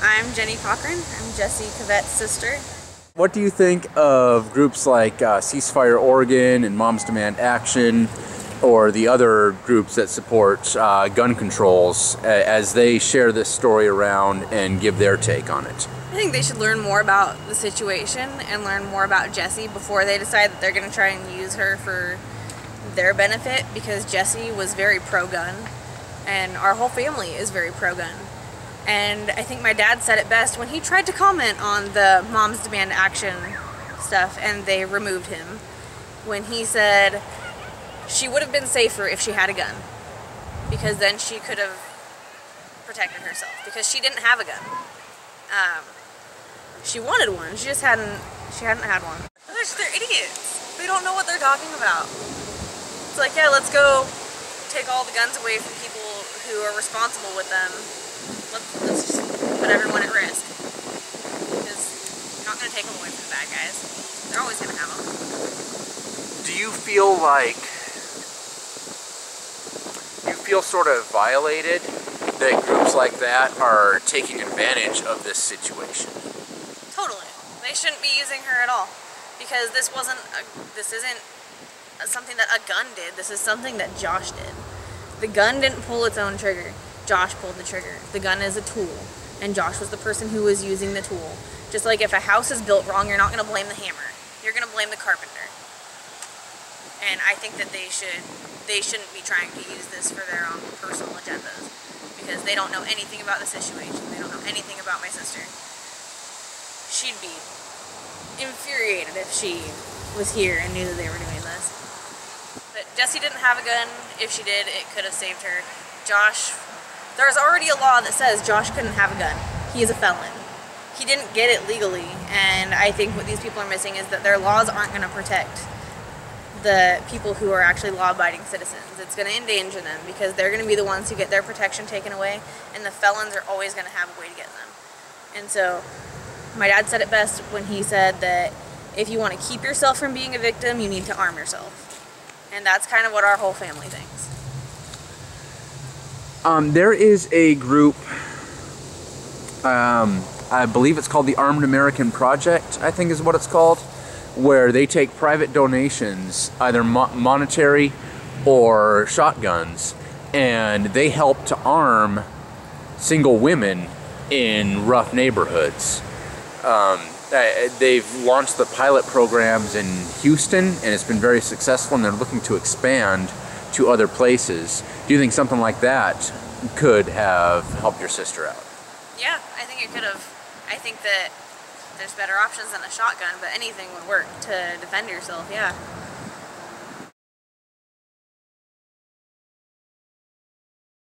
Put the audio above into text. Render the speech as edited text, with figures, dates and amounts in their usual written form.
I'm Jennie Cochran. I'm Jessie Cavett's sister. What do you think of groups like Ceasefire Oregon and Moms Demand Action, or the other groups that support gun controls, as they share this story around and give their take on it? I think they should learn more about the situation and learn more about Jessie before they decide that they're going to try and use her for their benefit, because Jessie was very pro-gun and our whole family is very pro-gun. And I think my dad said it best when he tried to comment on the Moms Demand Action stuff and they removed him, when he said she would have been safer if she had a gun, because then she could have protected herself, because she didn't have a gun. She wanted one, she hadn't had one. They're idiots. They don't know what they're talking about. It's like, yeah, let's go take all the guns away from people who are responsible with them. Let's just put everyone at risk, because you're not going to take them away from the bad guys. They're always going to have them. Do you feel sort of violated that groups like that are taking advantage of this situation? Totally. They shouldn't be using her at all, because this isn't something that a gun did. This is something that Josh did. The gun didn't pull its own trigger. Josh pulled the trigger. The gun is a tool, and Josh was the person who was using the tool. Just like if a house is built wrong, you're not going to blame the hammer. You're going to blame the carpenter. And I think that they shouldn't be trying to use this for their own personal agendas, because they don't know anything about the situation. They don't know anything about my sister. She'd be infuriated if she was here and knew that they were doing this. But Jessie didn't have a gun. If she did, it could have saved her. Josh, there's already a law that says Josh couldn't have a gun. He is a felon. He didn't get it legally, and I think what these people are missing is that their laws aren't going to protect the people who are actually law-abiding citizens. It's going to endanger them, because they're going to be the ones who get their protection taken away, and the felons are always going to have a way to get them. And so my dad said it best when he said that if you want to keep yourself from being a victim, you need to arm yourself. And that's kind of what our whole family thinks. There is a group, I believe it's called the Armed American Project, I think is what it's called, where they take private donations, either monetary or shotguns, and they help to arm single women in rough neighborhoods. They've launched the pilot programs in Houston, and it's been very successful, and they're looking to expand to other places. Do you think something like that could have helped your sister out? Yeah, I think it could have. I think that there's better options than a shotgun, but anything would work to defend yourself, yeah.